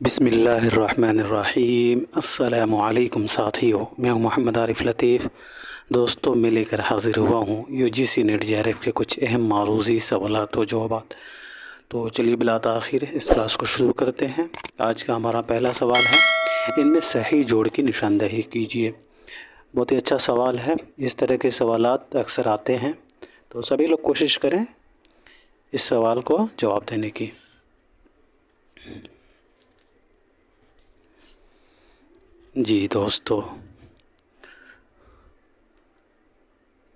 بسم اللہ الرحمن الرحیم۔ السلام علیکم ساتھیو، میں ہوں محمد عارف لطیف۔ دوستوں، میں لے کر حاضر ہوا ہوں UGC نیٹ JRF کے کچھ اہم معروضی سوالات و جوابات۔ تو چلیے بلا تاخیر اس کلاس کو شروع کرتے ہیں۔ آج کا ہمارا پہلا سوال ہے، ان میں صحیح جوڑ کی نشاندہی کیجیے۔ بہت ہی اچھا سوال ہے، اس طرح کے سوالات اکثر آتے ہیں، تو سبھی لوگ کوشش کریں اس سوال کو جواب دینے کی۔ جی دوستو،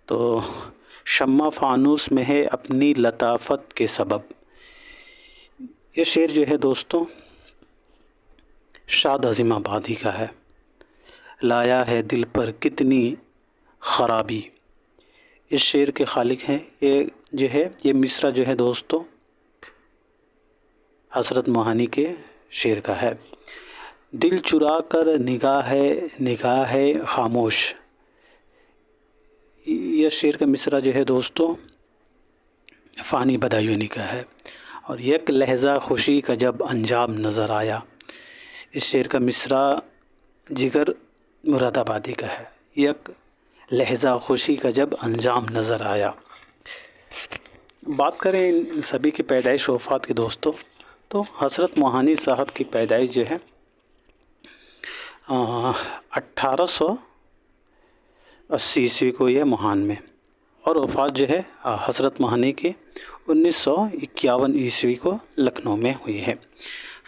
تو شمع فانوس میں ہے اپنی لطافت کے سبب، یہ شعر جو ہے دوستو شاد عظیم آبادی کا ہے۔ لایا ہے دل پر کتنی خرابی، اس شعر کے خالق ہیں یہ مصرع جو ہے دوستو حضرت موہانی کے شعر کا ہے۔ دل چرا کر نگاہ ہے خاموش، یہ شعر کا مصرع جو ہے دوستو فانی بدایونی کا ہے۔ اور یک لحظہ خوشی کا جب انجام نظر آیا، اس شعر کا مصرع جگر مراد آبادی کا ہے۔ یک لحظہ خوشی کا جب انجام نظر آیا۔ بات کریں ان سبھی کی پیدائش و وفات کے دوستو، تو حضرت موہانی صاحب کی پیدائش جو ہے 1880 عیسوی کو یہ موہان میں، اور وفات جو ہے حضرت موہانی کی 1951 عیسوی کو لکھنؤ میں ہوئی ہے۔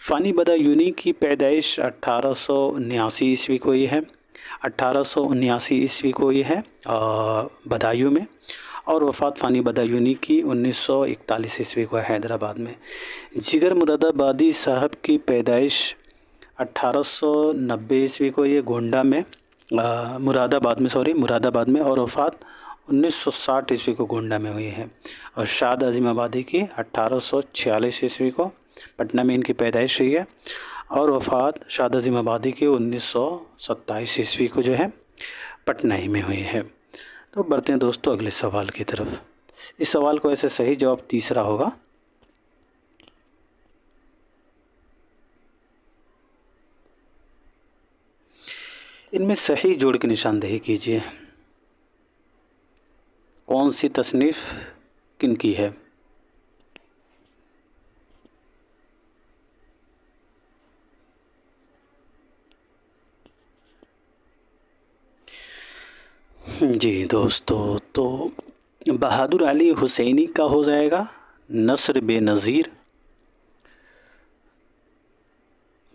فانی بدایونی کی پیدائش 1879 عیسوی کو یہ ہے، 1879 عیسوی کو یہ ہے بدایوں میں، اور وفات فانی بدایونی کی 1941 عیسوی کو حیدرآباد میں۔ جگر مراد آبادی صاحب کی پیدائش 1890 عیسوی کو یہ گونڈہ میں مراد آباد میں، اور وفات 1960 عیسوی کو گونڈہ میں ہوئی ہے۔ اور شاد عظیم آبادی کی 1846 عیسوی کو پٹنہ میں ان کی پیدائش ہوئی ہے، اور وفات شاد عظیم آبادی کی 1927 عیسوی کو جو ہے پٹنہ ہی میں ہوئی ہے۔ تو بڑھتے ہیں دوستو اگلے سوال کی طرف۔ اس سوال کو ایسے صحیح جواب تیسرا ہوگا۔ ان میں صحیح جوڑ کی نشاندہی کیجیے۔ کون سی تصنیف کن کی ہے؟ جی دوستو، تو بہادر علی حسینی کا ہو جائے گا نثر بے نظیر۔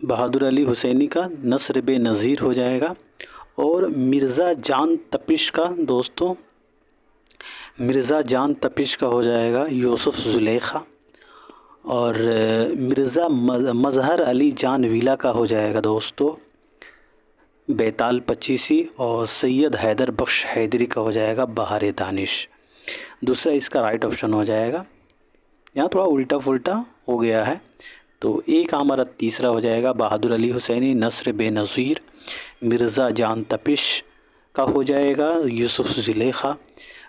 بہادر علی حسینی کا نثر بے نظیر ہو جائے گا۔ اور مرزا جان تپش کا دوستو، مرزا جان تپش کا ہو جائے گا یوسف زلیخا۔ اور مرزا مظہر علی جان ویلا کا ہو جائے گا دوستو بیتال پچیسی۔ اور سید حیدر بخش حیدری کا ہو جائے گا بہار دانش۔ دوسرا اس کا رائٹ آپشن ہو جائے گا، یہاں تھوڑا الٹا پھلٹا ہو گیا ہے، تو ایک ہمارا تیسرا ہو جائے گا بہادر علی حسینی نثر بے نظیر۔ مرزا جان تپش کا ہو جائے گا یوسف زلیخا۔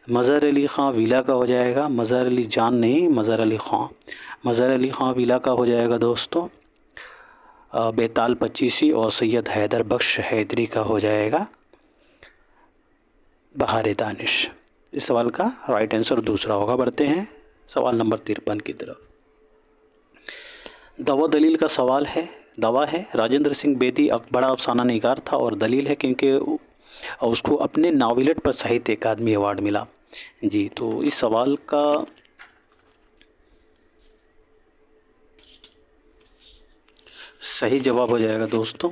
مظہر علی خان ویلا کا ہو جائے گا، مظہر علی جان نہیں، مظہر علی خان، مظہر علی خان ویلا کا ہو جائے گا دوستو بیتال پچیسی۔ اور سید حیدر بخش حیدری کا ہو جائے گا بہار دانش۔ اس سوال کا رائٹ آنسر دوسرا ہوگا۔ بڑھتے ہیں سوال نمبر 53 کی طرف۔ دوا دلیل کا سوال ہے۔ دوا ہے راجندر سنگھ بیدی بڑا افسانہ نگار تھا، اور دلیل ہے کیونکہ اس کو اپنے ناولٹ پر ساہتیہ اکادمی ایوارڈ ملا۔ جی، تو اس سوال کا صحیح جواب ہو جائے گا دوستو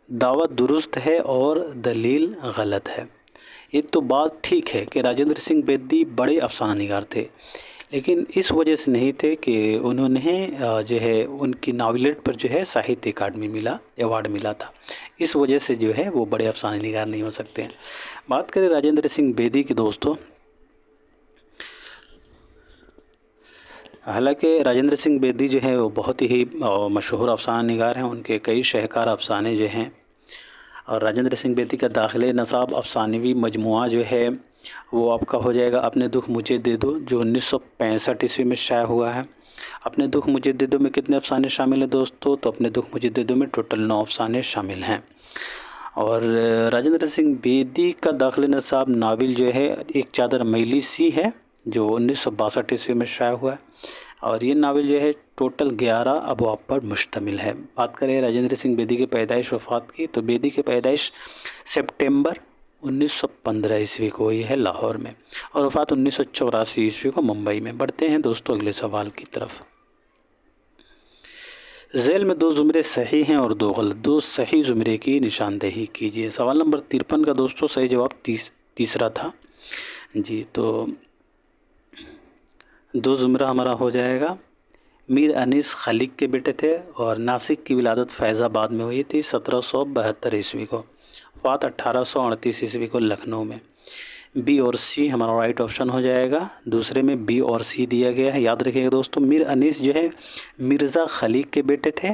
دعویٰ درست ہے اور دلیل غلط ہے۔ یہ تو بات ٹھیک ہے کہ راجندر سنگھ بیدی بڑے افسانہ نگار تھے، لیکن اس وجہ سے نہیں تھے کہ انہوں نے جو ہے ان کی ناولٹ پر جو ہے ساہتیہ اکادمی ایوارڈ ملا تھا، اس وجہ سے جو ہے وہ بڑے افسانہ نگار نہیں ہو سکتے ہیں۔ بات کریں راجندر سنگھ بیدی کی دوستو، حالانکہ راجندر سنگھ بیدی جو ہے وہ بہت ہی مشہور افسانہ نگار ہیں، ان کے کئی شاہکار افسانے جو ہیں، اور راجندر سنگھ بیدی کا داخل نصاب افسانوی مجموعہ جو ہے وہ آپ کا ہو جائے گا اپنے دکھ مجھے دے دو، جو 1965 عیسوی میں شائع ہوا ہے۔ اپنے دکھ مجھے دے دو میں کتنے افسانے شامل ہیں دوستو؟ تو اپنے دکھ مجھے دے دو میں ٹوٹل 9 افسانے شامل ہیں۔ اور راجندر سنگھ بیدی کا داخل نصاب ناول جو ہے ایک چادر میلی سی ہے، جو 1962 عیسوی میں شائع ہوا ہے، اور یہ ناول جو ہے ٹوٹل 11 ابواب پر مشتمل ہے۔ بات کریں راجندر سنگھ بیدی کے پیدائش وفات کی، تو بیدی کی پیدائش سپٹمبر 1915 عیسوی کو ہوئی ہے لاہور میں، اور وفات 1984 عیسوی کو ممبئی میں۔ بڑھتے ہیں دوستو اگلے سوال کی طرف۔ ذیل میں 2 زمرے صحیح ہیں اور 2 غلط، 2 صحیح زمرے کی نشاندہی کیجیے۔ سوال نمبر 53 کا دوستو صحیح جواب تیسرا تھا جی۔ تو 2 زمرہ ہمارا ہو جائے گا۔ میر انیس خلق کے بیٹے تھے اور ناسک کی ولادت فیض آباد میں ہوئی تھی 1772 عیسوی کو، وفات 1838 عیسوی کو لکھنؤ میں۔ بی اور سی ہمارا رائٹ آپشن ہو جائے گا، دوسرے میں بی اور سی دیا گیا ہے، یاد رکھیے گا دوستو۔ میر انیس جو ہے مرزا خلیق کے بیٹے تھے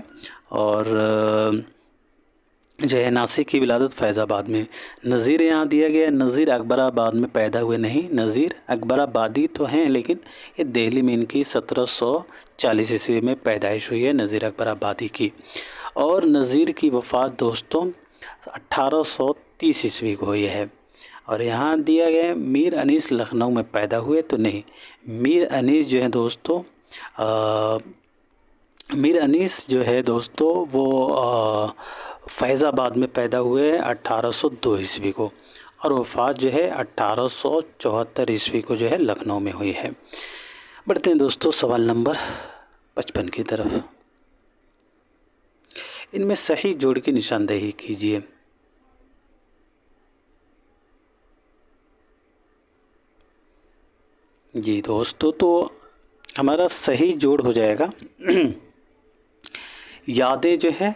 اور جو ہے ناسک کی ولادت فیض آباد میں۔ نظیر یہاں دیا گیا ہے، نظیر اکبر آباد میں پیدا ہوئے نہیں، نظیر اکبر آبادی تو ہیں لیکن یہ دہلی میں ان کی 1740 عیسوی میں پیدائش ہوئی ہے نظیر اکبر آبادی کی، اور نظیر کی وفات دوستوں 1830 عیسوی کو ہوئی ہے۔ اور یہاں دیا گیا ہے میر انیس لکھنؤ میں پیدا ہوئے، تو نہیں، میر انیس جو ہے دوستو میر انیس جو ہے دوستو وہ فیض آباد میں پیدا ہوئے 1802 عیسوی کو، اور وفات جو ہے 1874 عیسوی کو جو ہے لکھنؤ میں ہوئی ہے۔ بڑھتے ہیں دوستو سوال نمبر 55 کی طرف۔ ان میں صحیح جوڑ کی نشاندہی کیجیے۔ جی دوستو، تو ہمارا صحیح جوڑ ہو جائے گا یادیں جو ہے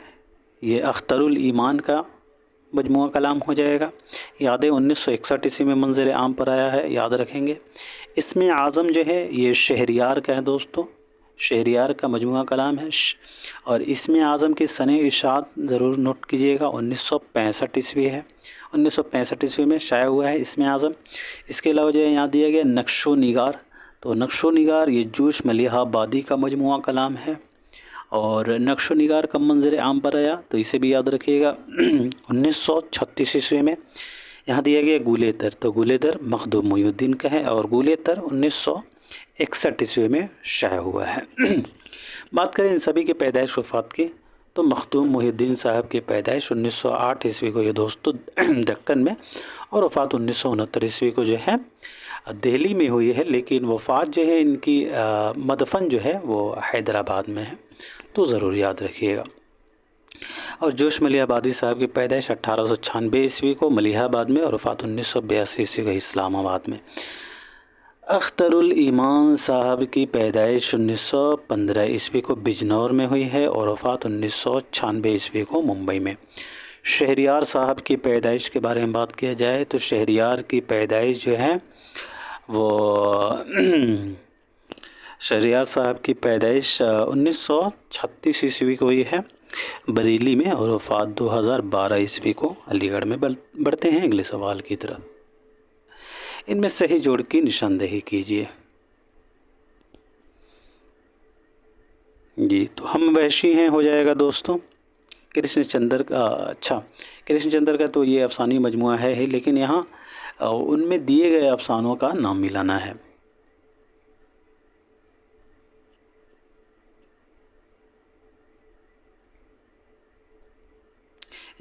یہ اختر الایمان کا مجموعہ کلام ہو جائے گا۔ یادیں 1961 عیسوی میں منظر عام پر آیا ہے، یاد رکھیں گے۔ اسم اعظم جو ہے یہ شہریار کا ہے دوستو، شہریار کا مجموعہ کلام ہے، اور اسم اعظم کی سنِ اشاعت ضرور نوٹ کیجیے گا، 1965 عیسوی ہے، 1965 عیسوی میں شائع ہوا ہے اسم اعظم۔ اس کے علاوہ جو ہے یہاں دیا گیا نقش و نگار، تو نقش و نگار یہ جوش ملیحہ آبادی کا مجموعہ کلام ہے، اور نقش و نگار کا منظر عام پر آیا تو اسے بھی یاد رکھیے گا 1936 عیسوی میں۔ یہاں دیا گیا گولیتر، تو گولیتر مخدوم محی الدین کا ہے، اور گولیتر 1961 عیسوی میں شائع ہوا ہے۔ بات کریں ان سبھی کے پیدائش وفات کی، تو مخدوم محی الدین صاحب کی پیدائش 1908 عیسوی کو یہ دوستو دکن میں، اور وفات 1969 عیسوی کو جو ہے دہلی میں ہوئی ہے، لیکن وفات جو ہے ان کی مدفن جو ہے وہ حیدرآباد میں ہے، تو ضرور یاد رکھیے گا۔ اور جوش ملیحہ آبادی صاحب کی پیدائش 1896 عیسوی کو ملیحہ آباد میں، اور وفات 1982 عیسوی کو اسلام آباد میں۔ اختر الایمان صاحب کی پیدائش 1915 عیسوی کو بجنور میں ہوئی ہے، اور وفات 1996 عیسوی کو ممبئی میں۔ شہریار صاحب کی پیدائش کے بارے میں بات کیا جائے تو شہریار کی پیدائش جو ہے وہ شہریار صاحب کی پیدائش 1936 عیسوی کو ہوئی ہے بریلی میں، اور وفات 2012 عیسوی کو علی گڑھ میں۔ بڑھتے ہیں اگلے سوال کی طرف۔ ان میں صحیح جوڑ کی نشاندہی کیجیے۔ جی، تو ہم وحشی ہیں ہو جائے گا دوستوں۔ کرشن چندر کا، اچھا کرشن چندر کا تو یہ افسانوی مجموعہ ہے ہی، لیکن یہاں ان میں دیے گئے افسانوں کا نام ملانا ہے۔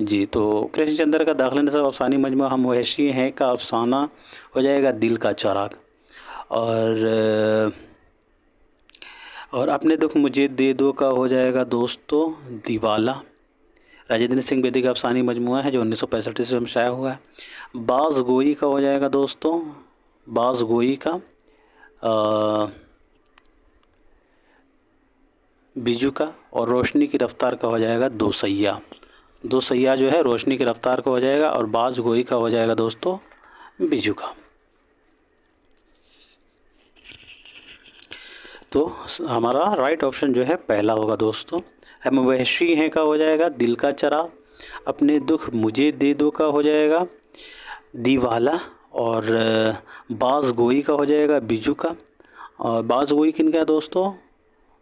جی، تو کرشن چندر کا داخل نصاب افسانی مجموعہ ہم وحشی ہیں کا افسانہ ہو جائے گا دل کا چراغ، اور اپنے دکھ مجھے دے دو کا ہو جائے گا دوستو دیوالا۔ راجندر سنگھ بیدی کا افسانی مجموعہ ہے جو 1965 عیسوی میں شائع ہوا ہے۔ باز گوئی کا ہو جائے گا دوستو، باز گوئی کا بیجو کا، اور روشنی کی رفتار کا ہو جائے گا دو سیاہ۔ دو سیاہ جو ہے روشنی کی رفتار کا ہو جائے گا، اور باز گوئی کا ہو جائے گا دوستو بیجو کا۔ تو ہمارا رائٹ آپشن جو ہے پہلا ہوگا دوستو۔ ہم وحشی ہیں کا ہو جائے گا دل کا چراغ، اپنے دکھ مجھے دے دو کا ہو جائے گا دیوالا، اور باز گوئی کا ہو جائے گا بیجو کا۔ اور باز گوئی کن کا ہے دوستو؟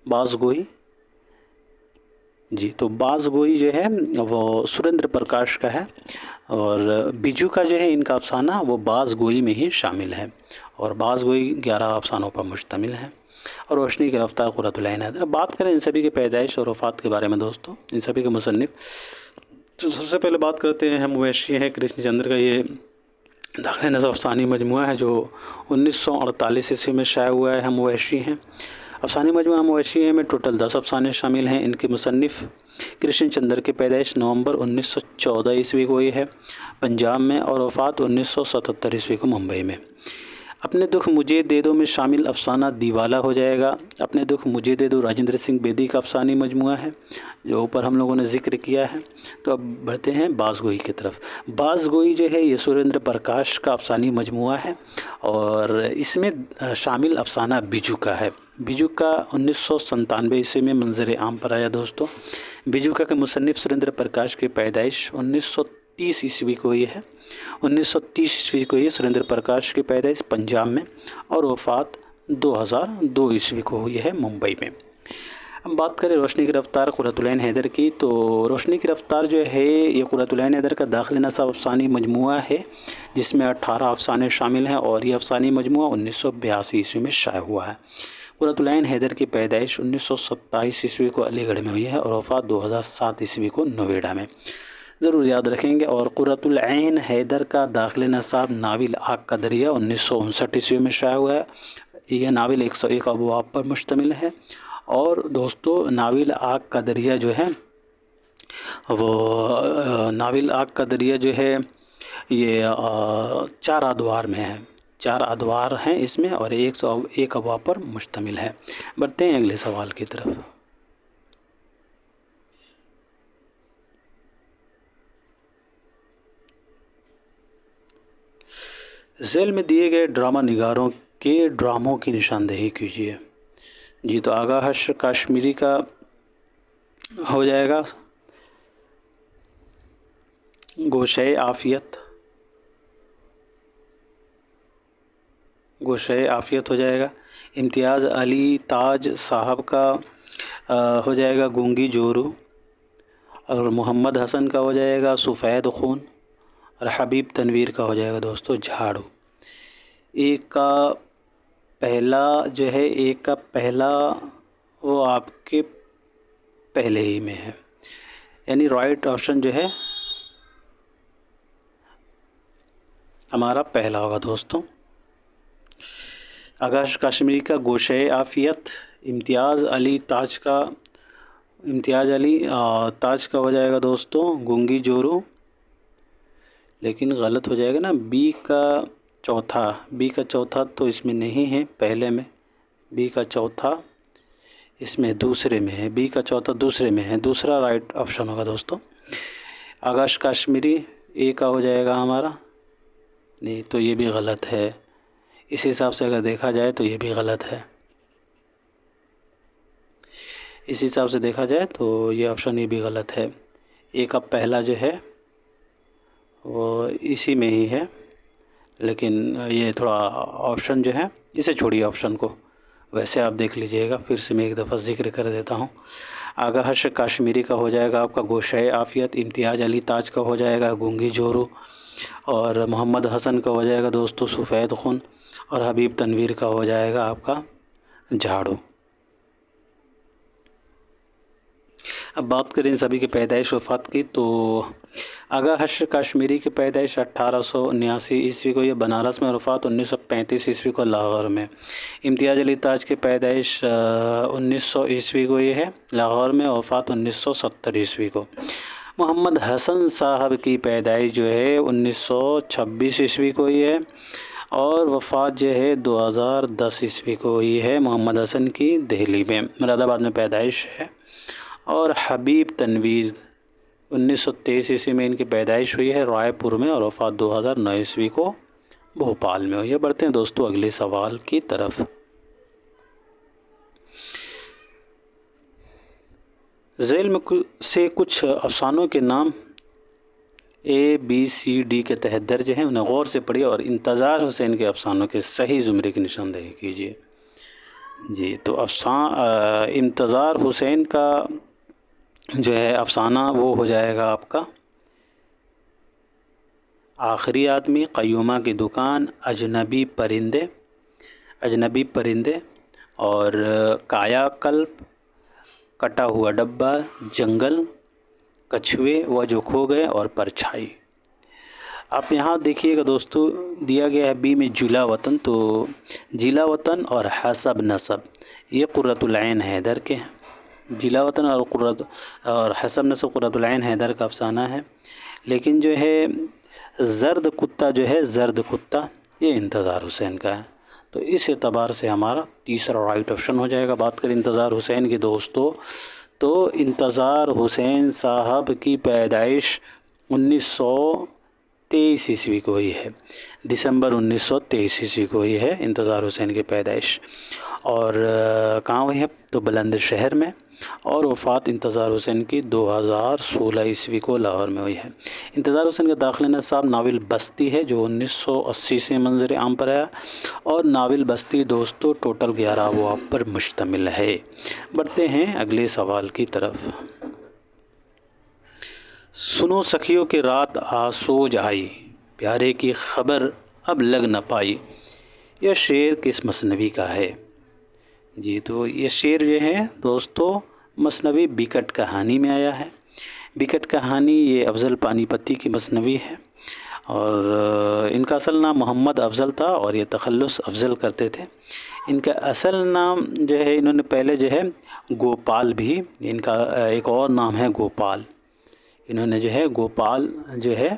बाज़गोई। जी, तो बाज़गोई जो है वो सुरेंद्र प्रकाश का है, और बिजू का जो है इनका अफसाना वो बाज़गोई में ही शामिल है, और बाज़गोई 11 अफसानों पर मुश्तमिल है। और रोशनी की रफ्तार क़ुर्रतुल ऐन हैदर। बात करें इन सभी की पैदाइश और वफ़ात के बारे में दोस्तों, इन सभी के मुसन्निफ़, तो सबसे पहले बात करते हैं हम वैशी हैं कृष्ण चंद्र का। ये दाखिल नज़र अफ़सानी मजमूआ है जो 1948 ईस्वी में शाया हुआ है। हम वैशी हैं अफ़सानी मजमूआ हम वैशी हैं में टोटल 10 अफ़साने शामिल हैं। इनके मुसन्निफ़ कृष्ण चंद्र की पैदाइश नवंबर 1914 ईस्वी को हुई है पंजाब में, और वफ़ात 1977 ईस्वी को मुंबई में। अपने दुख मुझे दे दो में शामिल अफ़साना दीवाला हो जाएगा। अपने दुख मुझे दे दो राजेंद्र सिंह बेदी का अफ़सानी मजमूआ है जो ऊपर हम लोगों ने ज़िक्र किया है। तो अब बढ़ते हैं बाज़गोई की तरफ। बाज़गोई जो है ये सुरेंद्र प्रकाश का अफ़सानी मजमूआ है, और इसमें शामिल अफ़साना बिजू का है। बिजू का 1997 ईस्वी में मंजर आम पर आया दोस्तों। बिजू का के मुसन्निफ़ सुरेंद्र प्रकाश की पैदाइश 1930 ईस्वी को हुई है। 1930 ईस्वी को ये सुरेंद्र प्रकाश की पैदाइश पंजाब में, और वफ़ात 2002 ईस्वी को हुई है मुंबई में। अब बात करें रोशनी की रफ्तार क़ुर्रतुल ऐन हैदर की, तो रोशनी की रफ्तार जो है ये क़ुर्रतुल ऐन हैदर का दाखिल नसब अफ़सानी मजमूआ है जिसमें 18 अफ़साने शामिल हैं, और ये अफ़सानी मजमूआ 1982 ईस्वी में शाया हुआ है। क़ुर्रतुल ऐन हैदर की पैदाइश 1927 ईस्वी को अलीगढ़ में हुई है, और वफ़ात 2007 ईस्वी को नोएडा में। ज़रूर याद रखेंगे। और क़ुर्रतुल ऐन हैदर का दाखिल नसाब नाविल आग का दरिया 1959 ईस्वी में शाया हुआ है। यह नाविल 101 अबवाब पर मुश्तमिल है। और दोस्तों नाविल आग का दरिया जो है वो नाविल आग का दरिया जो है ये 4 अदवार में है। 4 अदवार हैं इसमें, और 101 अबवाब पर मुश्तमिल है। बढ़ते हैं अगले सवाल की तरफ। ज़ैल में दिए गए ड्रामा निगारों के ड्रामों की निशानदेही कीजिए। जी, तो आगा हश्र कश्मीरी का हो जाएगा गोशे आफ़ियत, गोशे आफ़ियत हो जाएगा। इम्तियाज़ अली ताज साहब का हो जाएगा गूंगी जोरू, और मोहम्मद हसन का हो जाएगा सफ़ेद खून, और हबीब तनवीर का हो जाएगा दोस्तों झाड़ू। एक का पहला वो आपके पहले ही में है, यानी राइट ऑप्शन जो है हमारा पहला होगा दोस्तों। आगाश कश्मीरी का गोशे आफ़ियत, इम्तियाज़ अली ताज का हो जाएगा दोस्तों गूंगी जोरू, लेकिन गलत हो जाएगा ना। बी का चौथा तो इसमें नहीं है पहले में, बी का चौथा इसमें दूसरे में है, बी का चौथा दूसरे में है, दूसरा राइट ऑप्शन होगा दोस्तों। आगाश कश्मीरी ए का हो जाएगा हमारा, नहीं तो ये भी गलत है। इस हिसाब से अगर देखा जाए तो ये भी गलत है। इस हिसाब से देखा जाए तो ये ऑप्शन ये भी गलत है। ए का पहला जो है वो इसी में ही है, लेकिन ये थोड़ा ऑप्शन जो है इसे छोड़िए ऑप्शन को, वैसे आप देख लीजिएगा। फिर से मैं एक दफ़ा ज़िक्र कर देता हूँ। आगा हर्ष कश्मीरी का हो जाएगा आपका गोशे आफ़ियत, इम्तियाज़ अली ताज का हो जाएगा गूंगी जोरू, और मोहम्मद हसन का हो जाएगा दोस्तों सफ़ेद खून, और हबीब तनवीर का हो जाएगा आपका झाड़ू। अब बात करें इन सभी की पैदाइश वफ़ात की, तो आगा हश्र कश्मीरी की पैदाइश 1879 ईस्वी को ये बनारस में, और वफ़ात 1935 ईस्वी को लाहौर में। इम्तियाज़ अली ताज की पैदाइश 1900 ईस्वी को ये है लाहौर में, और वफ़ात 1970 ईस्वी को। मोहम्मद हसन साहब की पैदाइश जो है 1926 ईस्वी को ही है, और वफ़ात जो है 2010 ईस्वी को हुई है मोहम्मद हसन की दिल्ली में, मुरादाबाद में पैदाइश है। और हबीब तनवीर 1923 ईस्वी में इनकी पैदाइश हुई है रायपुर में, और वफ़ात 2009 ईस्वी को भोपाल में हुई है। बढ़ते हैं दोस्तों अगले सवाल की तरफ। ज़ैल में से कुछ अफसानों के नाम ABCD के तहत दर्ज हैं, उन्हें गौर से पढ़िए और इंतज़ार हुसैन के अफसानों के सही ज़ुमरे की निशानदेही कीजिए। جی تو انتظار حسین کا جو ہے افسانہ وہ ہو جائے گا آپ کا آخری آدمی، قیومہ کی دکان، اجنبی پرندے اور کایا کلپ، کٹا ہوا ڈبہ، جنگل، کچھوے وہ جو کھو گئے اور پرچھائی۔ آپ یہاں دیکھیے گا دوستو دیا گیا ہے بی میں جلا وطن، تو جلا وطن اور حسب نسب یہ قرۃ العین حیدر کے ہیں۔ جلا وطن اور حسب نسب قرۃ العین حیدر کا افسانہ ہے، لیکن جو ہے زرد کتا یہ انتظار حسین کا ہے۔ تو اس اعتبار سے ہمارا تیسرا رائٹ آپشن ہو جائے گا۔ بات کریں انتظار حسین کی دوستو، تو انتظار حسین صاحب کی پیدائش 1923 عیسوی کو ہوئی ہے، دسمبر 1923 عیسوی کو ہوئی ہے انتظار حسین کی پیدائش، اور کہاں ہوئی ہے تو بلند شہر میں، اور وفات انتظار حسین کی 2016 عیسوی کو لاہور میں ہوئی ہے۔ انتظار حسین کا داخلہ نصاب ناول بستی ہے جو 1980 سے منظر عام پر آیا، اور ناول بستی دوستو ٹوٹل 11 ابواب پر مشتمل ہے۔ بڑھتے ہیں اگلے سوال کی طرف۔ سنو سخیوں کی رات آسوج آئی، پیارے کی خبر اب لگ نہ پائی، یہ شعر کس مثنوی کا ہے؟ جی تو یہ شعر جو ہے دوستو مثنوی بیکٹ کہانی میں آیا ہے۔ بیکٹ کہانی یہ افضل پانی پتی کی مثنوی ہے، اور ان کا اصل نام محمد افضل تھا اور یہ تخلص افضل کرتے تھے۔ ان کا اصل نام جو ہے انہوں نے پہلے جو ہے گوپال بھی، ان کا ایک اور نام ہے گوپال، انہوں نے جو ہے گوپال جو ہے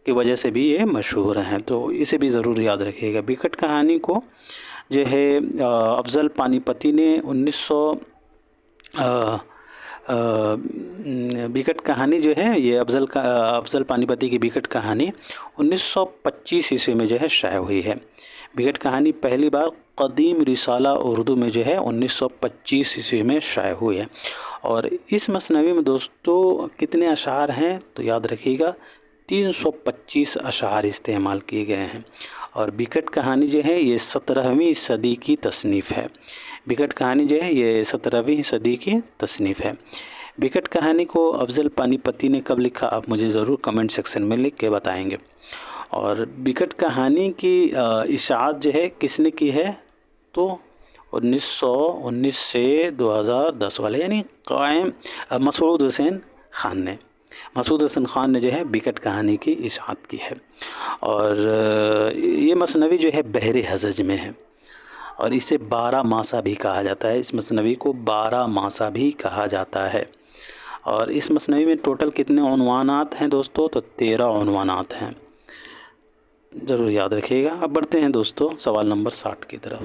کی وجہ سے بھی یہ مشہور ہیں، تو اسے بھی ضرور یاد رکھیے گا۔ بیکٹ کہانی کو جو ہے افضل پانی پتی نے بیکٹ کہانی جو ہے یہ افضل پانی پتی کی بیکٹ کہانی 1925 عیسوی میں جو ہے شائع ہوئی ہے۔ بیکٹ کہانی پہلی بار قدیم رسالہ اردو میں جو ہے 1925 عیسوی میں شائع ہوئی ہے، اور اس مثنوی میں دوستو کتنے اشعار ہیں تو یاد رکھیے گا 325 اشعار استعمال کیے گئے ہیں، اور بیکٹ کہانی جو ہے یہ 17ویں صدی کی تصنیف ہے۔ بیکٹ کہانی جو ہے یہ 17ویں صدی کی تصنیف ہے۔ بیکٹ کہانی کو افضل پانی پتی نے کب لکھا آپ مجھے ضرور کمنٹ سیکشن میں لکھ کے بتائیں گے، اور بیکٹ کہانی کی اشاعت جو ہے کس نے کی ہے تو 1919 سے 2010 والے یعنی قائم مسعود حسین خان نے جو ہے بیکٹ کہانی کی اشاعت کی ہے، اور یہ مثنوی جو ہے بحر حزج میں ہے، اور اسے 12 ماسہ بھی کہا جاتا ہے۔ اس مثنوی کو 12 ماسہ بھی کہا جاتا ہے، اور اس مثنوی میں ٹوٹل کتنے عنوانات ہیں دوستو تو 13 عنوانات ہیں، ضرور یاد رکھیے گا۔ اب بڑھتے ہیں دوستو سوال نمبر 60 کی طرف۔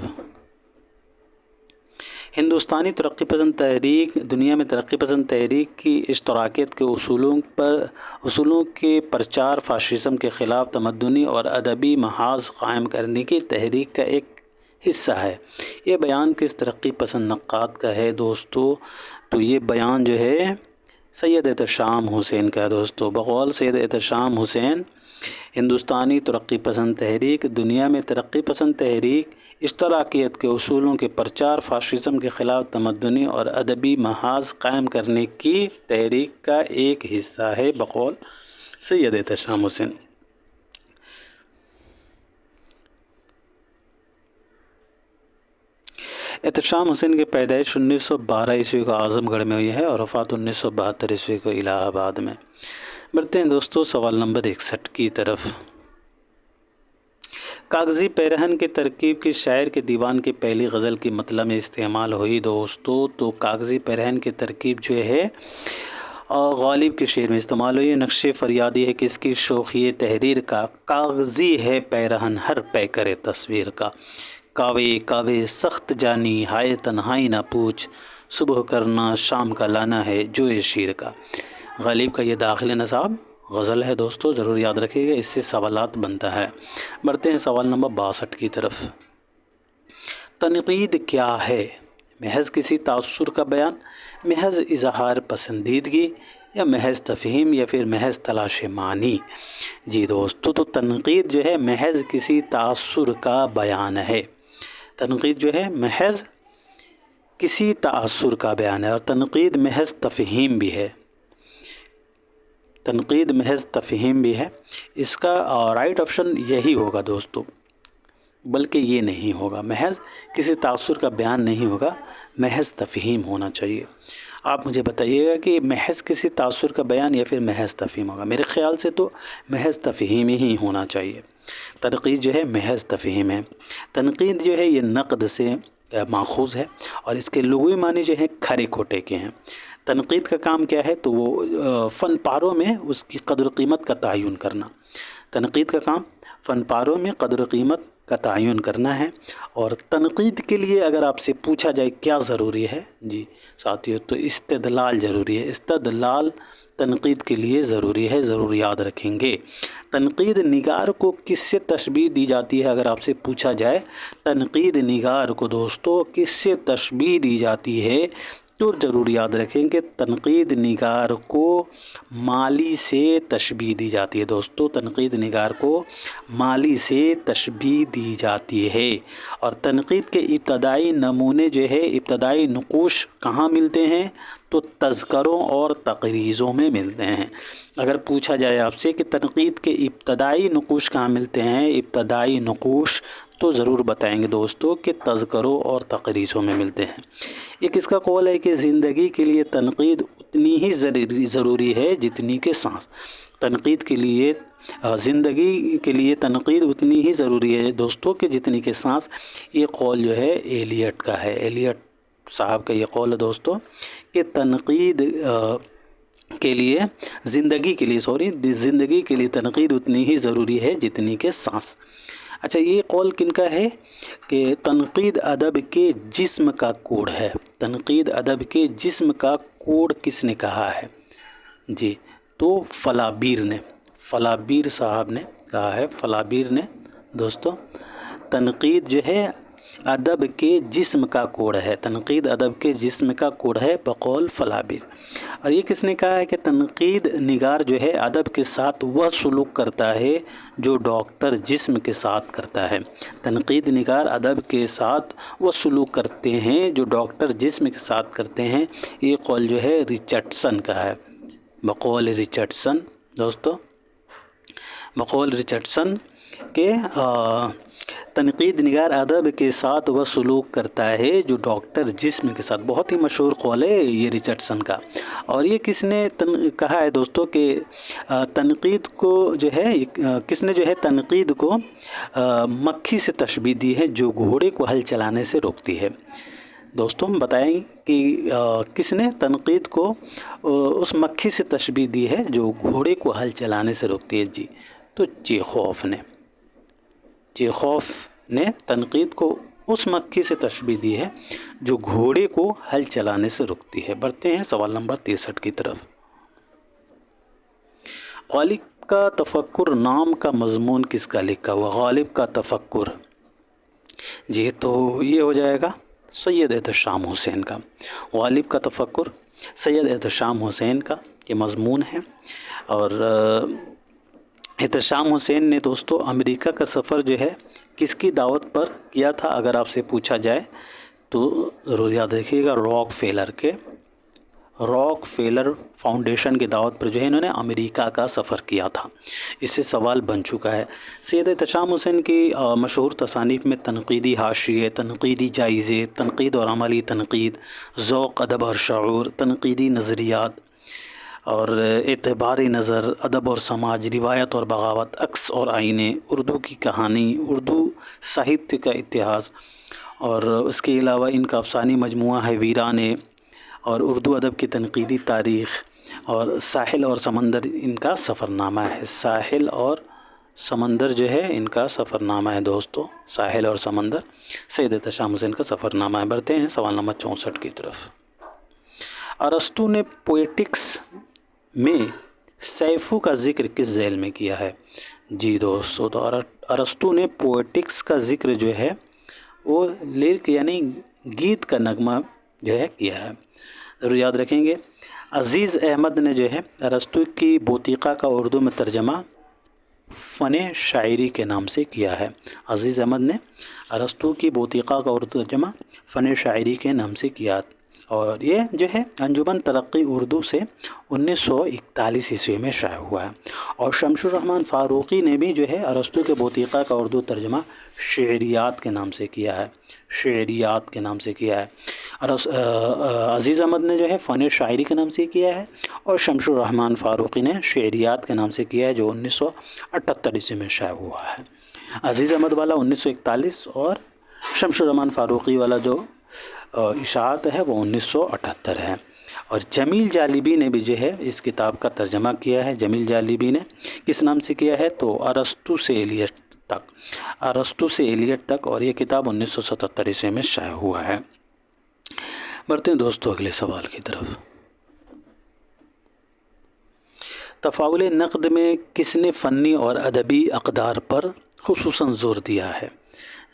ہندوستانی ترقی پسند تحریک دنیا میں ترقی پسند تحریک کی اشتراکیت کے اصولوں کے پرچار، فاشزم کے خلاف تمدنی اور ادبی محاذ قائم کرنے کی تحریک کا ایک حصہ ہے۔ یہ بیان کس ترقی پسند نقاد کا ہے دوستو تو یہ بیان جو ہے سید احتشام حسین کا ہے دوستو۔ بقول سید احتشام حسین ہندوستانی ترقی پسند تحریک دنیا میں ترقی پسند تحریک اشتراکیت کے اصولوں کے پرچار، فاشزم کے خلاف تمدنی اور ادبی محاذ قائم کرنے کی تحریک کا ایک حصہ ہے بقول سید احتشام حسین۔ احتشام حسین کی پیدائش 1912 عیسوی کو اعظم گڑھ میں ہوئی ہے، اور وفات 1972 عیسوی کو الہ آباد میں۔ بڑھتے ہیں دوستو سوال نمبر 61 کی طرف۔ کاغذی پیرہن کی ترکیب کی شاعر کے دیوان کی پہلی غزل کی مطلع میں استعمال ہوئی دوستو تو کاغذی پیرہن کی ترکیب جو ہے غالب کے شعر میں استعمال ہوئی ہے۔ نقش فریادی ہے کس کی شوخی تحریر کا، کاغذی ہے پیرہن ہر پیکر تصویر کا، کاوے کاوے سخت جانی ہائے تنہائی نہ پوچھ، صبح کرنا شام کا لانا ہے جو شیر کا۔ غالب کا یہ داخل نصاب غزل ہے دوستو، ضرور یاد رکھیے گا، اس سے سوالات بنتا ہے۔ بڑھتے ہیں سوال نمبر 62 کی طرف۔ تنقید کیا ہے؟ محض کسی تاثر کا بیان، محض اظہار پسندیدگی، یا محض تفہیم، یا پھر محض تلاش معنی؟ جی دوستو تو تنقید جو ہے محض کسی تاثر کا بیان ہے۔ تنقید جو ہے محض किसी तासुर का बयान है, और तनकीद महज तफहीम भी है, तनकीद महज तफहीम भी है। इसका राइट ऑप्शन यही होगा दोस्तों, बल्कि ये नहीं होगा, महज किसी तासुर का बयान नहीं होगा, महज तफहीम होना चाहिए। आप मुझे बताइएगा कि महज किसी तासुर का बयान या फिर महज तफहीम होगा। मेरे ख़्याल से तो महज तफहीम ही होना चाहिए। तनकीद जो है महज तफहीम है। तनकीद जो है ये नक़द से माखूज़ है और इसके लुग़वी माने जो हैं खरे खोटे के हैं। तनकीद का काम क्या है, तो वो फ़न पारों में उसकी कदर कीमत का तयन करना। तनकीद का काम फ़न पारों में कदर कीमत का तयन करना है। और तनकीद के लिए अगर आपसे पूछा जाए क्या ज़रूरी है जी साथियों, तो इस्तिदलाल ज़रूरी है। इस्तिदलाल तनकीद के लिए ज़रूरी है, ज़रूर याद रखेंगे। तनकीद निगार को किससे तशबीह दी जाती है, अगर आपसे पूछा जाए तनकीद निगार को दोस्तों किससे तशबीह दी जाती है, तो ज़रूर याद रखेंगे तनकीद निगार को माली से तशबीह दी जाती है। दोस्तों तनकीद निगार को माली से तशबीह दी जाती है। और तनकीद के इब्तदाई नमूने जो है, इब्तदाई नक़ूश कहाँ मिलते हैं, तो तज़करों और तक़रीज़ों में मिलते हैं। अगर पूछा जाए आपसे कि तनकीद के इब्तदाई नक़ूश कहाँ मिलते हैं, इब्तदाई नक़ूश, तो ज़रूर बताएंगे दोस्तों कि तज़करों और तक़रीज़ों में मिलते हैं। एक इसका कौल है कि ज़िंदगी के लिए तनकीद उतनी ही ज़रूरी है जितनी कि सांस। तनकीद के लिए ज़िंदगी के लिए तनकीद उतनी ही ज़रूरी है दोस्तों कि जितनी कि सांस। ये कौल जो है एलियट का है, एलियट साहब का ये कौल है दोस्तों कि तनकीद के लिए ज़िंदगी के लिए तनकीद उतनी ही ज़रूरी है जितनी कि सांस। अच्छा, ये कौल किनका है कि तनकीद अदब के जिस्म का कोड है। तनकीद अदब के जिस्म का कोड किसने कहा है जी, तो फलाबीर साहब ने कहा है। फलाबीर ने दोस्तों तनकीद जो है अदब के जिस्म का कोड है, तनकीद अदब के जिस्म का कोड है बकौल फलाबीर। और ये किसने कहा है कि तनकीद निगार जो है अदब के साथ वह सलूक करता है जो डॉक्टर जिस्म के साथ करता है। तनकीद निगार अदब के साथ वह सलूक करते हैं जो डॉक्टर जिस्म के साथ करते हैं। ये कौल जो है रिचर्डसन का है, बकौल रिचर्डसन दोस्तों, बकौल रिचर्डसन के तनकीद निगार अदब के साथ वह सलूक करता है जो डॉक्टर जिस्म के साथ। बहुत ही मशहूर कौल है ये रिचर्डसन का। और ये किसने कहा है दोस्तों कि तनकीद को जो है किसने जो है तनकीद को मक्खी से तशबीह दी है जो घोड़े को हल चलाने से रोकती है। दोस्तों हम बताएंगे कि किसने तनकीद को उस मक्खी से तशबीह दी है जो घोड़े को हल चलाने से रोकती है जी, तो चेखोव ने तनकीद को उस मक्खी से तशबीह दी है जो घोड़े को हल चलाने से रोकती है। बढ़ते हैं सवाल नंबर 63 की तरफ। गालिब का तफक्कुर नाम का मज़मून किसका लिखा हुआ? गालिब का तफक्कुर जी, तो ये हो जाएगा सैयद एहतशाम हुसैन का। गालिब का तफक्कुर सैयद एहतशाम हुसैन का ये मज़मून है। और एहतशाम हुसैन ने दोस्तों अमेरिका का सफ़र जो है किसकी दावत पर किया था, अगर आपसे पूछा जाए तो ज़रूर याद रखिएगा रॉक फेलर फाउंडेशन की दावत पर जो है इन्होंने अमेरिका का सफ़र किया था। इससे सवाल बन चुका है। सैयद एहतशाम हुसैन की मशहूर तसानीफ़ में तनकीदी हाशिये, तनकीदी जायज़े, तनकीद और अमली तनकीद, ज़ौक़ अदब और शऊर, तनकीदी नज़रियात और एतबारी नज़र, अदब और समाज, रिवायत और बगावत, अक्स और आईने, उर्दू की कहानी, उर्दू साहित्य का इतिहास, और उसके अलावा इनका अफ़सानी मजमुआ है वीराने, और उर्दू अदब की तनकीदी तारीख़, और साहिल और समंदर इनका सफ़रनामा है। साहिल और समंदर जो है इनका सफ़रनामा है दोस्तों, साहिल और समंदर सैयद एहतशाम हुसैन का सफ़रनामा है। बढ़ते हैं सवाल नंबर 64 की तरफ। अरस्तु ने पोएटिक्स में सैफू का ज़िक्र किस झेल में किया है? जी दोस्तों, तो अरस्तु ने पोएटिक्स का ज़िक्र जो है वो लिरिक यानी गीत का नगमा जो है किया है, ज़रूर याद रखेंगे। अज़ीज़ अहमद ने जो है अरस्तु की बोतीक़ा का उर्दू में तर्जमा फ़न शायरी के नाम से किया है। अज़ीज़ अहमद ने अरस्तू की बोतीक़ा का उर्दू तर्जमा फ़न शायरी के नाम से किया, और ये जो है अंजुमन तरक्की उर्दू से 1941 ईस्वी में शाया हुआ है। और शमशुर रहमान फ़ारूक़ी ने भी जो है अरस्तू के बोतीक़ा का उर्दू तर्जमा शेरियात के नाम से किया है, शेरियात के नाम से किया है। अज़ीज़ अहमद ने जो है फ़न शायरी के नाम से किया है, और शमशुर रहमान फ़ारूक़ी ने शेरियात के नाम से किया है, जो 1978 ईस्वी में शाया हुआ है। अज़ीज़ अहमद वाला 1941 और शमशुर रहमान फ़ारूक़ी वाला जो इशाअत है वो 1978 है। और जमील जालिबी ने भी जो है इस किताब का तर्जमा किया है। जमील जालिबी ने किस नाम से किया है, तो अरस्तू से एलियट तक, अरस्तू से एलियट तक, और ये किताब 1977 ईस्वी में शाया हुआ है। बढ़ते हैं दोस्तों अगले सवाल की तरफ। तफ़ाउल नक़द में किसने फ़नी और अदबी अक़दार पर ख़ुसूसन ज़ोर दिया है?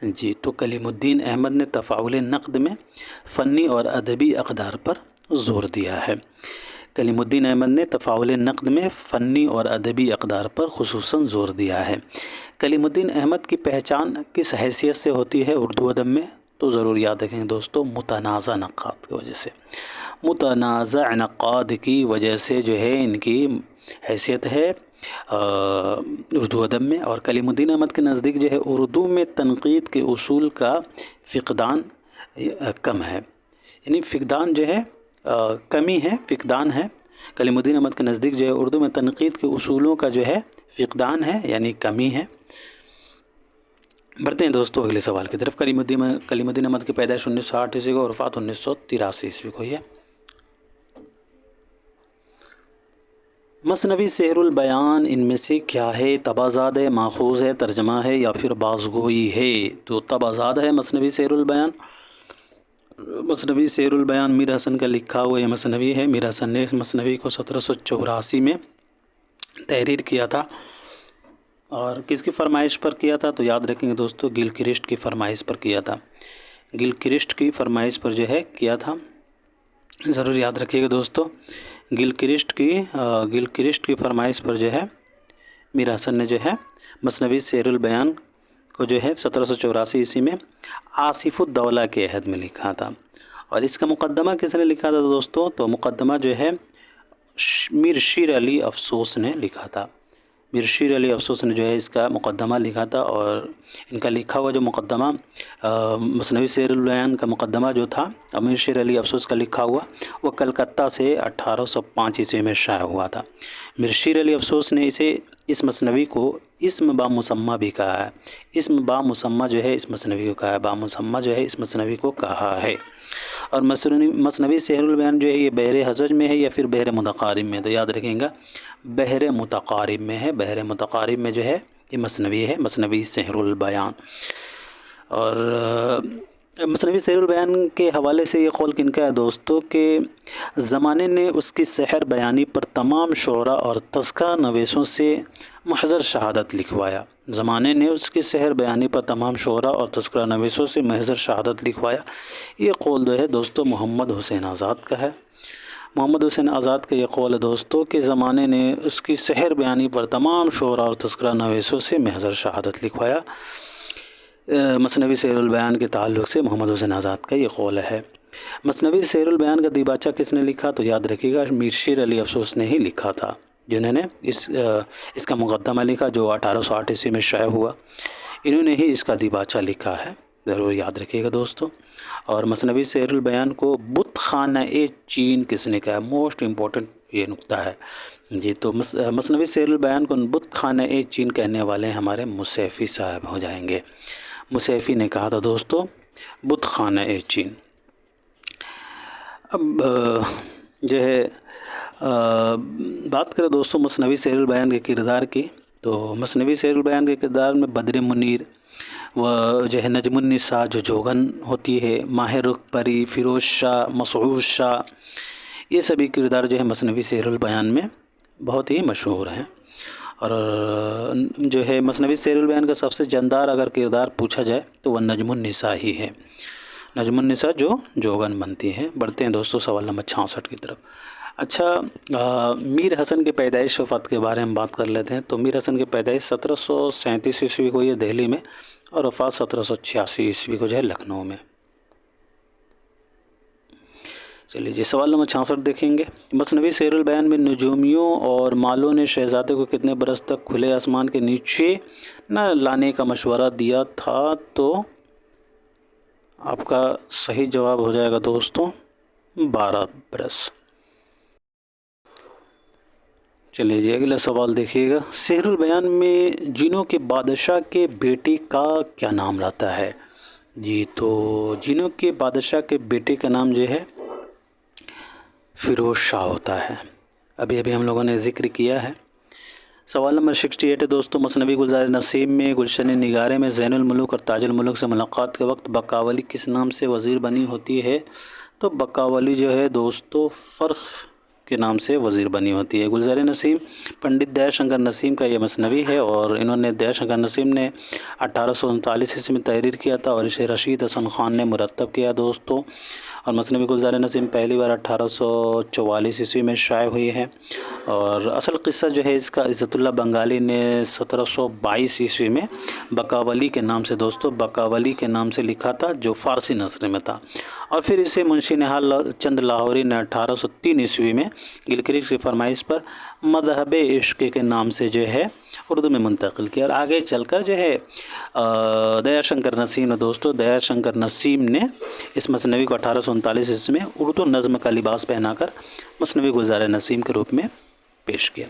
जी, तो कलीमुद्दीन अहमद ने तफ़ाउल नक़द में फ़नी और अदबी अक़दार पर ज़ोर दिया है। कलीमुद्दीन अहमद ने तफ़ाउल नक़द में फ़नी और अदबी अक़दार पर ख़ुसूसन ज़ोर दिया है। कलीमुद्दीन अहमद की पहचान किस हैसियत से होती है उर्दू अदब में? तो ज़रूर याद रखेंगे दोस्तों, मुतनाज़ा नक़ाद की वजह से, मुतनाज़ा नक़ाद की वजह से जो है इनकी हैसियत है उर्दू अदब में। और कलीमुद्दीन अहमद के नज़दीक जो है उर्दू में तनक़ीद के उसूल का फ़िक़दान कम है, यानी फ़िक़दान जो है कमी है, फ़िक़दान है। कलीमुद्दीन अहमद के नज़दीक जो है उर्दू में तनक़ीद के उसूलों का जो है फ़िक़दान है, यानी कमी है। बढ़ते हैं दोस्तों अगले सवाल की तरफ। कलीमुद्दीन अहमद की पैदाइश 1960 ईस्वी को और वफ़ात 1983 ईस्वी को है। मसनवी सेहरुल बयान इनमें से क्या है? तबाज़ाद है, माखूज़ है, तर्जमा है, या फिर बाज़गोई है? तो तबाज़ाद है मसनवी सेहरुल बयान। मसनवी सेहरुल बयान मीर हसन का लिखा हुआ यह मसनवी है। मीर हसन ने इस मसनवी को 1784 में तहरीर किया था, और किसकी फ़रमाइश पर किया था? तो याद रखेंगे दोस्तों, गिलक्रिस्ट की फ़रमाइश पर किया था। गिलक्रिस्ट की फ़रमाइश पर जो है किया था, ज़रूर याद रखिएगा दोस्तों। गिलक्रिस्ट की फ़रमाइश पर जो है मीर हसन ने जो है मसनवी सेहरुल बयान को जो है 1784 ईस्वी में आसिफ़ुद्दौला के अहद में लिखा था। और इसका मुक़द्दमा किसने लिखा था दोस्तों? तो मुक़द्दमा जो है मीर शीर अली अफ़सोस ने लिखा था। मीर शीर अली अफ़सोस ने जो है इसका मुक़द्दमा लिखा था, और इनका लिखा हुआ जो मुक़द्दमा मसनवी सेहरुल बयान का मुक़द्दमा जो था मीर शीर अली अफ़सोस का लिखा हुआ, वो कलकत्ता से 1805 ईस्वी में शाया हुआ था। मीर शीर अली अफ़सोस ने इस मसनवी को इस्म बा मुसम्मा भी कहा है। इस्म बा मुसम्मा जो है इस मसनवी को कहा है, बा मुसम्मा जो है इस मसनवी को कहा है। और मसनवी सेहरुल बयान जो है ये बहरे हज़ज में है या फिर बहरे मुतक़ारिब में? तो याद रखिएगा बहरे मुतक़ारिब में है। बहरे मुतक़ारिब में जो है ये मसनवी है, मसनवी सेहरुल बयान। और मसनवी सेहरुल बयान के हवाले से ये कौल किनका है दोस्तों, के ज़माने ने उसकी सहर बयानी पर तमाम शुअरा और तज़किरा नवीसों से महज़र शहादत लिखवाया। ज़माने ने उसकी सहर बयानी पर तमाम शुअरा और तज़किरा नवीसों से महज़र शहादत लिखवाया। ये कौल जो है दोस्तों मोहम्मद हुसैन आज़ाद का है। मोहम्मद हुसैन आज़ाद का ये कौल है दोस्तों के ज़माने ने उसकी सहर बयानी पर तमाम शुअरा और तज़किरा नवीसों से महज़र शहादत लिखवाया। मसनवी सेहरुल बयान के ताल्लुक़ से मोहम्मद हुसैन आज़ाद का ये कौल है। मसनवी सेहरुल बयान का दीबाचा किसने लिखा? तो याद रखिएगा मीर शीर अली अफ़सोस ने ही लिखा था, जिन्होंने इसका मुक़द्दमा लिखा जो 1808 ईस्वी में शाया हुआ। इन्होंने ही इसका दीबाचा लिखा है, ज़रूर याद रखिएगा दोस्तों। और मसनवी सेहरुल बयान को बुतखाना-ए चीन किसने कहा? मोस्ट इम्पोर्टेंट ये नुक्ता है जी। तो मसनवी सेहरुल बयान को बुतखाना-ए चीन कहने वाले हमारे मुसैफ़ी साहब हो जाएंगे। मुसैफ़ी ने कहा था दोस्तों बुतखाना-ए चीन। अब जो है बात करें दोस्तों मसनवी सेहरुल बयान के किरदार की, तो मसनवी सेहरुल बयान के किरदार में बद्र मुनीर व जो है नजमुन्निसा जो जोगन होती है, माहिर रुख परी, फ़िरोज़ शाह, मसऊद शाह, ये सभी किरदार जो है मसनवी सेहरुल बयान में बहुत ही मशहूर हैं। और जो है मसनवी सेहरुल बयान का सबसे जानदार अगर किरदार पूछा जाए तो वह नजमुन्निसा ही है। नजमुन्निसा जो जोगन बनती हैं। बढ़ते हैं दोस्तों सवाल नंबर 66 की तरफ। अच्छा, میر حسن کی پیدائش وفات کے بارے میں بات کر لیتے ہیں. تو میر حسن کی پیدائش 1737 عیسوی کو ہوئی ہے دہلی میں، اور وفات 1786 عیسوی کو جو ہے لکھنؤ میں. چلیے جی، سوال نمبر 66 دیکھیں گے. مثنوی سیر البیان میں نجومیوں اور مالوں نے شہزادے کو کتنے برس تک کھلے آسمان کے نیچے نہ لانے کا مشورہ دیا تھا؟ تو آپ کا صحیح جواب ہو جائے گا دوستوں 12 برس. چلیے جی، اگلا سوال دیکھیے گا. سحر البیان میں جنوں کے بادشاہ کے بیٹے کا کیا نام رہتا ہے؟ جی، تو جنوں کے بادشاہ کے بیٹے کا نام جو ہے فیروز شاہ ہوتا ہے. ابھی ہم لوگوں نے ذکر کیا ہے. سوال نمبر 68 ہے دوستوں. مثنوی گلزار نسیم میں گلشن نگارے میں زین الملوک اور تاج الملوک سے ملاقات کے وقت بقاولی کس نام سے وزیر بنی ہوتی ہے؟ تو بقاولی جو ہے دوستوں فرخ کے نام سے وزیر بنی ہوتی ہے. گلزار نسیم پنڈت دیا شنکر نسیم کا یہ مثنوی ہے، اور انہوں نے دیا شنکر نسیم نے 1839 عیسوی میں تحریر کیا تھا، اور اسے رشید حسن خان نے مرتب کیا دوستوں. اور مثنوی گلزار نسیم پہلی بار 1844 عیسوی میں شائع ہوئی ہے. اور اصل قصہ جو ہے اس کا عزت اللہ بنگالی نے 1722 عیسوی میں بقاولی کے نام سے دوستوں بقاولی کے نام سے لکھا تھا، جو فارسی نثر میں تھا. اور پھر اسے منشی نہال چند لاہوری نے 1803 عیسوی میں گلکرست کی فرمائش پر مذہب عشق کے نام سے جو ہے اردو میں منتقل کیا. اور آگے چل کر جو ہے دیا شنکر نسیم دوستوں دیا شنکر نسیم نے اس مثنوی کو 1839 عیسوی میں اردو نظم کا لباس پہنا کر مثنوی گلزار نسیم کے روپ میں پیش کیا.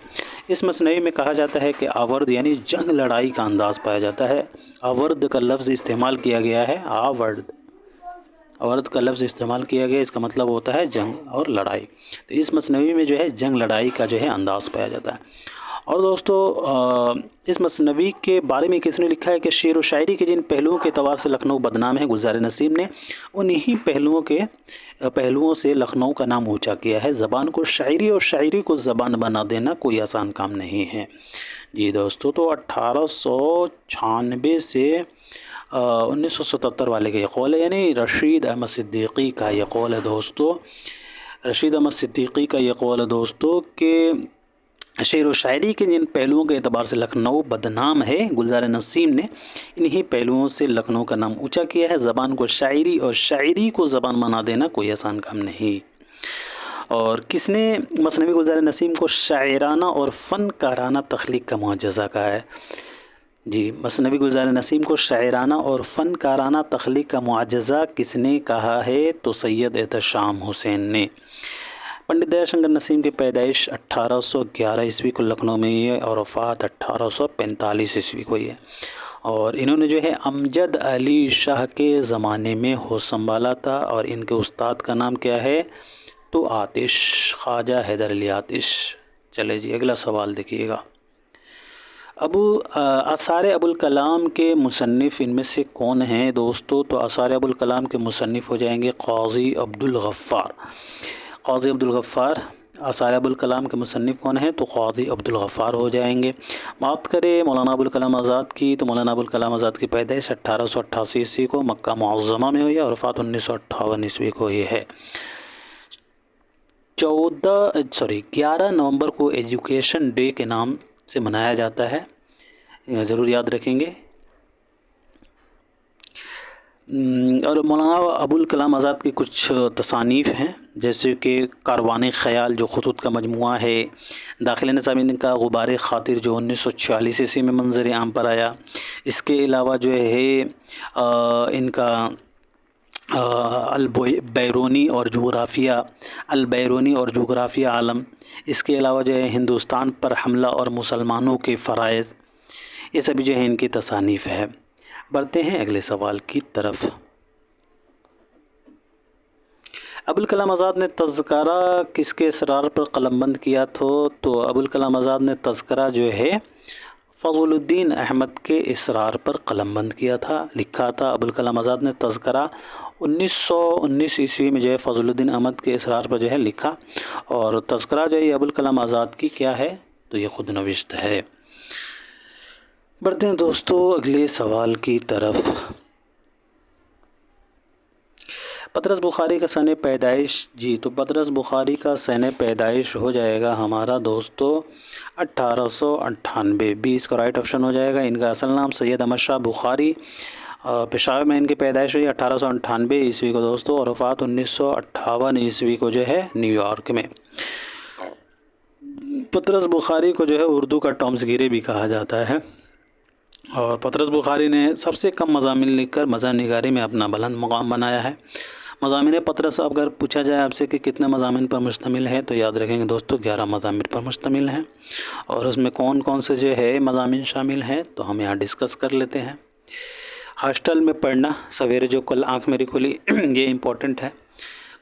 اس مثنوی میں کہا جاتا ہے کہ آورد یعنی جنگ لڑائی کا انداز پایا جاتا ہے. آورد کا لفظ استعمال کیا گیا ہے. آورد کا لفظ استعمال کیا گیا، اس کا مطلب ہوتا ہے جنگ اور لڑائی. تو اس مثنوی میں جو ہے جنگ لڑائی کا جو ہے انداز پایا جاتا ہے. اور دوستو اس مثنوی کے بارے میں کس نے لکھا ہے کہ شعر و شاعری کے جن پہلوؤں کے اعتبار سے لکھنؤ بدنام ہے، گلزار نسیم نے انہی پہلوؤں سے لکھنؤ کا نام اونچا کیا ہے. زبان کو شاعری اور شاعری کو زبان بنا دینا کوئی آسان کام نہیں ہے. جی دوستو، تو 1896 سے 1977 والے کا یہ قول ہے، یعنی رشید احمد صدیقی کا یہ قول ہے دوستو کہ شعر و شاعری کے جن پہلوؤں کے اعتبار سے لکھنؤ بدنام ہے، گلزار نسیم نے انہی پہلوؤں سے لکھنؤ کا نام اونچا کیا ہے. زبان کو شاعری اور شاعری کو زبان بنا دینا کوئی آسان کام نہیں. اور کس نے مثنوی گلزار نسیم کو شاعرانہ اور فنکارانہ تخلیق کا معجزہ کہا ہے؟ جی، مثنوی گلزار نسیم کو شاعرانہ اور فنکارانہ تخلیق کا معجزہ کس نے کہا ہے؟ تو سید احتشام حسین نے. پنڈت دیا شنکر نسیم کی پیدائش 1811 عیسوی کو لکھنؤ میں ہوئی ہے، اور وفات 1845 عیسوی کو ہوئی ہے. اور انہوں نے جو ہے امجد علی شاہ کے زمانے میں ہوش سنبھالا تھا، اور ان کے استاد کا نام کیا ہے؟ تو آتش، خواجہ حیدر علی آتش. چلے جی، اگلا سوال دیکھیے گا. آثار ابوالکلام کے مصنف ان میں سے کون ہیں دوستو؟ تو آثار ابوالکلام کے مصنف ہو جائیں گے قاضی عبدالغفار. آثار ابوالکلام کے مصنف کون ہیں؟ تو قاضی عبدالغفار ہو جائیں گے. بات کریں مولانا ابوالکلام آزاد کی، تو مولانا ابوالکلام آزاد کی پیدائش 1888 عیسوی کو مکہ معظمہ میں ہوئی ہے، اور وفات 1958 عیسوی کو ہوئی ہے. 11 نومبر کو ایجوکیشن ڈے کے نام سے منایا جاتا ہے، ضرور یاد رکھیں گے. اور مولانا ابوالکلام آزاد کی کچھ تصانیف ہیں، جیسے کہ کاروان خیال جو خطوط کا مجموعہ ہے، داخل نصاب ان کا غبار خاطر جو 1946 عیسوی میں منظر عام پر آیا. اس کے علاوہ جو ہے ان کا البیرونی اور جغرافیہ عالم. اس کے علاوہ جو ہے ہندوستان پر حملہ اور مسلمانوں کے فرائض، یہ سبھی جو ہے ان کی تصانیف ہے. بڑھتے ہیں اگلے سوال کی طرف. ابوالکلام آزاد نے تذکرہ کس کے اسرار پر قلم بند کیا تھا؟ تو ابوالکلام آزاد نے تذکرہ جو ہے فضل الدین احمد کے اسرار پر قلم بند کیا تھا، لکھا تھا. ابوالکلام آزاد نے تذکرہ 1919 عیسوی میں جو ہے فضل الدین احمد کے اسرار پر جو ہے لکھا. اور تذکرہ جو ہے ابوالکلام آزاد کی کیا ہے؟ تو یہ خود نوشت ہے. بڑھتے ہیں دوستو اگلے سوال کی طرف. पतरस बुखारी का सन पैदाइश जी, तो पतरस बुखारी का सन पैदाइश हो जाएगा हमारा दोस्तों 1898, 20 का राइट ऑप्शन हो जाएगा। इनका असल नाम सैयद अहमद शाह बुखारी, पेशावर में इनकी पैदाइश हुई 1898 ईस्वी को दोस्तों, और वफ़ात 1958 ईस्वी को जो है न्यूयॉर्क में। पतरस बुखारी को जो है उर्दू का टॉम्स गिरे भी कहा जाता है, और पतरस बुखारी ने सबसे कम मज़ामिन लिखकर मज़ाह निगारी में अपना बुलंद मुकाम बनाया है। मज़ामिन पतरस अगर पूछा जाए आपसे कि कितने मज़ामिन पर मुश्तमिल है, तो याद रखेंगे दोस्तों 11 मज़ामिन पर मुश्तमिल हैं। और उसमें कौन कौन से जो है मज़ामिन शामिल हैं, तो हम यहाँ डिस्कस कर लेते हैं। हॉस्टल में पढ़ना, सवेरे जो कल आँख मेरी खुली ये इम्पोर्टेंट है।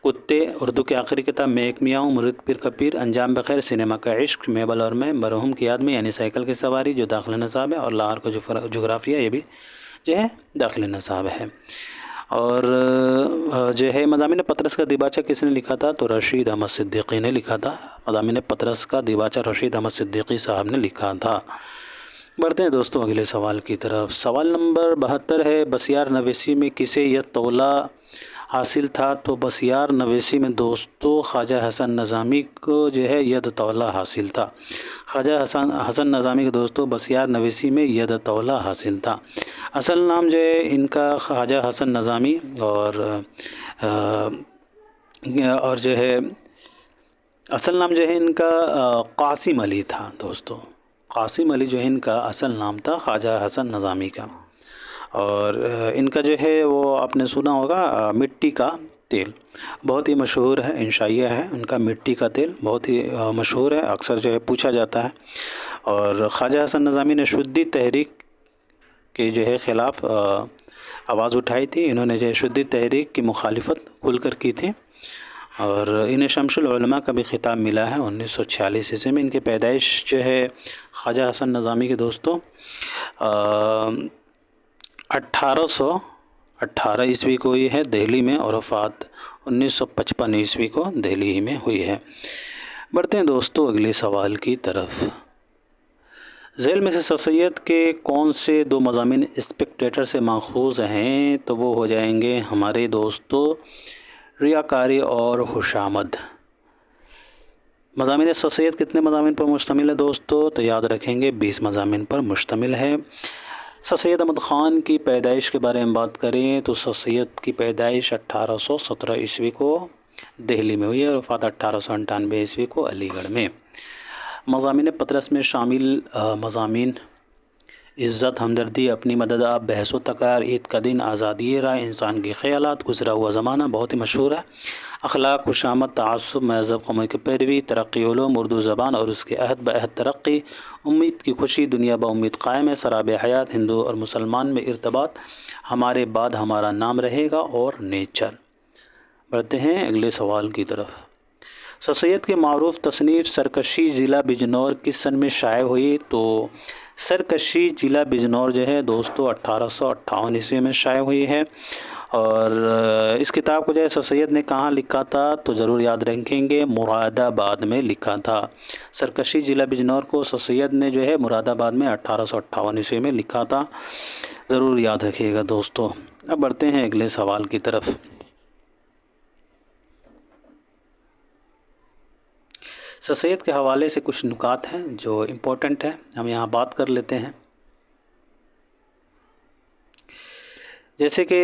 कुत्ते, उर्दू की आखिरी किताब, मैं एक मियाँ हूँ, मुरीद पीर कपीर, अंजाम बखैर, सिनेमा का इश्क, मेबल और मैं, मरहूम की याद में यानी साइकिल की सवारी जो दाखिल नसाब है, और लाहौर का जोग्राफिया ये भी जो है दाखिल नसाब है। और जो है मज़ामिन पतरस का दिबाचा किसने लिखा था, तो रशीद अहमद सिद्दीकी ने लिखा था। मज़ामिन पतरस का दिबाचा रशीद अहमद सिद्दीकी साहब ने लिखा था। बढ़ते हैं दोस्तों अगले सवाल की तरफ। सवाल नंबर 72 है, बसियार नवेसी में किसे यह तौला हासिल था, तो बसियार नवेसी में दोस्तों ख्वाजा हसन नज़ामी को जो है यद तौला हासिल था। ख्वाजा हसन नज़ामी के दोस्तों बसियार नवेसी में यद तौला हासिल था। असल नाम जो है इनका ख्वाजा हसन नज़ामी और जो है असल नाम जो है इनका कासिम अली था दोस्तों। कासिम अली जो है इनका असल नाम था ख्वाजा हसन नज़ामी का। और इनका जो है वो आपने सुना होगा मिट्टी का तेल, बहुत ही मशहूर है, इंशाइया है उनका, मिट्टी का तेल बहुत ही मशहूर है, अक्सर जो है पूछा जाता है। और ख्वाजा हसन नज़ामी ने शुद्धी तहरीक के जो है ख़िलाफ़ आवाज़ उठाई थी। इन्होंने जो है शुद्धी तहरीक की मुखालिफत खुलकर की थी, और इन्हें शमसुल उलमा का भी खिताब मिला है 1946 ईस्वी में। इनकी पैदाइश जो है ख्वाजा हसन नज़ामी के दोस्तों 1818 ईस्वी को हुई है दिल्ली में, और वफ़ात 1955 ईस्वी को दिल्ली ही में हुई है। बढ़ते हैं दोस्तों अगले सवाल की तरफ। झेल में से सर सैयद के कौन से दो मज़ामिन स्पेक्टेटर से माखूज़ हैं, तो वो हो जाएंगे हमारे दोस्तों रियाकारी और खुशामद। मज़ामिन सर सैयद कितने मज़ामिन पर मुश्तमिल है दोस्तों, तो याद रखेंगे 20 मज़ामिन पर मुश्तमिल है। सर सैयद अहमद ख़ान की पैदाइश के बारे में बात करें तो सर सैयद की पैदाइश 1817 ईस्वी को दिल्ली में हुई है, और वफ़ात 1898 ईस्वी को अलीगढ़ में। मज़ामिन पतरस में शामिल मज़ामिन इज़्ज़त, हमदर्दी, अपनी मदद, आप, बहस व तकरार, ईद का दिन, आज़ादी राय, इंसान के ख़यालात, गुज़रा हुआ ज़माना बहुत ही मशहूर है। अखलाक, खुशामद, तआस्सुब, महज़ब कौमी की पैरवी, तरक्की उलूम, उर्दू ज़बान और उसके अहद बअहद तरक्की, उम्मीद की खुशी, दुनिया बउम्मीद कायम है, सराब हयात, हिंदू और मुसलमान में इर्तबात, हमारे बाद हमारा नाम रहेगा, और नेचर। बढ़ते हैं अगले सवाल की तरफ। सर सैयद के मारूफ तसनीफ़ सरकशी ज़िला बिजनौर किस सन में शाये हुई, तो सरकशी ज़िला बिजनौर जो है दोस्तों 1858 ईस्वी में शाये हुई है। और इस किताब को जो है सर सैयद ने कहाँ लिखा था, तो ज़रूर याद रखेंगे मुरादाबाद में लिखा था। सरकशी ज़िला बिजनौर को सर सैयद ने जो है मुरादाबाद में 1858 ईस्वी में लिखा था, ज़रूर याद रखिएगा दोस्तों। अब बढ़ते हैं अगले सवाल की तरफ। सर सैयद के हवाले से कुछ नुकात हैं जो इम्पोर्टेंट है, हम यहाँ बात कर लेते हैं। जैसे कि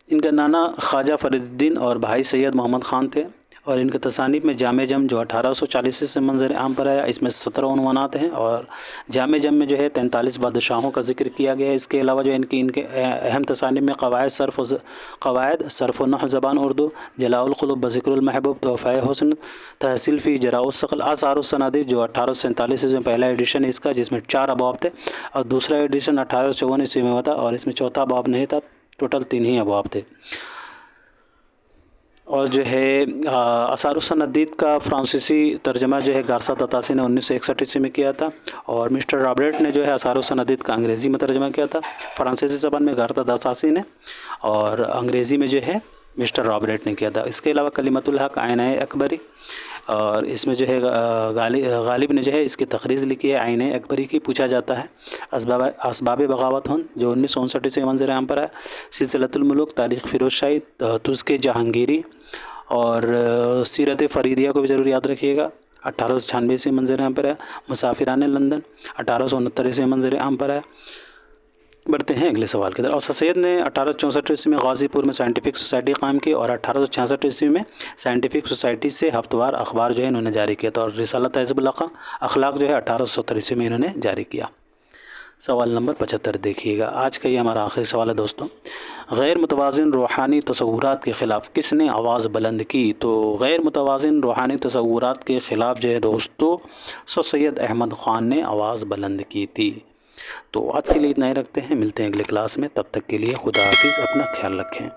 इनका नाना ख्वाजा फरीदुद्दीन और भाई सैयद मोहम्मद ख़ान थे, और इनके तसानीफ़ में जामे जम जो 1840 से मंजर आम पर आया, इसमें 17 उन्वानात हैं, और जामे जम में जो है 43 बादशाहों का जिक्र किया गया है। इसके अलावा जो इनके अहम तसानीफ़ में क़वायद सर्फ़ नहव ज़बान उर्दू, जलाउल क़ुलूब बज़िक्रुल महबूब, तोहफ़ाए हुस्न, तहसील फ़ी जराउस सक़ल, आसारुस सनादिर जो 1847 में पहला एडिशन है इसका, जिसमें 4 अबवाब थे, और दूसरा एडिशन 1854 ईस्वी में हुआ था, और इसमें चौथा अबवाब नहीं था, टोटल 3 ही अबवाब थे। और जो है असारुस्सनदीद का फ्रांसीसी तर्जमा जो है गारसा ततासी ने 1961 ईस्वी में किया था, और मिस्टर रॉबर्ट ने जो है असारुस्सनदीद का अंग्रेज़ी में तर्जमा किया था, फ्रांसीसी ज़बान में गारसा ततासी ने, और अंग्रेज़ी में जो है मिस्टर रॉबर्ट ने किया था। इसके अलावा कलिमतुल हक़ आइनाए अकबरी اور اس میں جو ہے غالب نے جو ہے اس کی تخریج لکھی ہے آئین اکبری کی. پوچھا جاتا ہے اسباب بغاوت ہند جو 1959 سے منظر عام پر ہے. سلسلۃ الملوک تاریخ فیروز شاہی تزک جہانگیری اور سیرت فریدیہ کو بھی ضرور یاد رکھیے گا. 1896 سے منظر عام پر ہے. مسافران لندن 1869 سے منظر عام پر ہے. بڑھتے ہیں اگلے سوال کی طرف. اور سید نے 1864 عیسوی میں غازی پور میں سائنٹیفک سوسائٹی قائم کی اور 1866 عیسوی میں سائنٹیفک سوسائٹی سے ہفتہ وار اخبار جو ہے انہوں نے جاری کیا تھا. اور رسالہ حزب اخلاق جو ہے 1870 عیسوی میں انہوں نے جاری کیا. سوال نمبر 75 دیکھیے گا. آج کا یہ ہمارا آخری سوال ہے دوستوں. غیر متوازن روحانی تصورات کے خلاف کس نے آواز بلند کی؟ تو غیر متوازن روحانی تصورات کے خلاف جو ہے دوستوں سر سید احمد خان نے آواز بلند کی تھی. تو آج کے لیے اتنا ہی رکھتے ہیں. ملتے ہیں اگلے کلاس میں. تب تک کے لیے خدا حافظ. اپنا خیال رکھیں.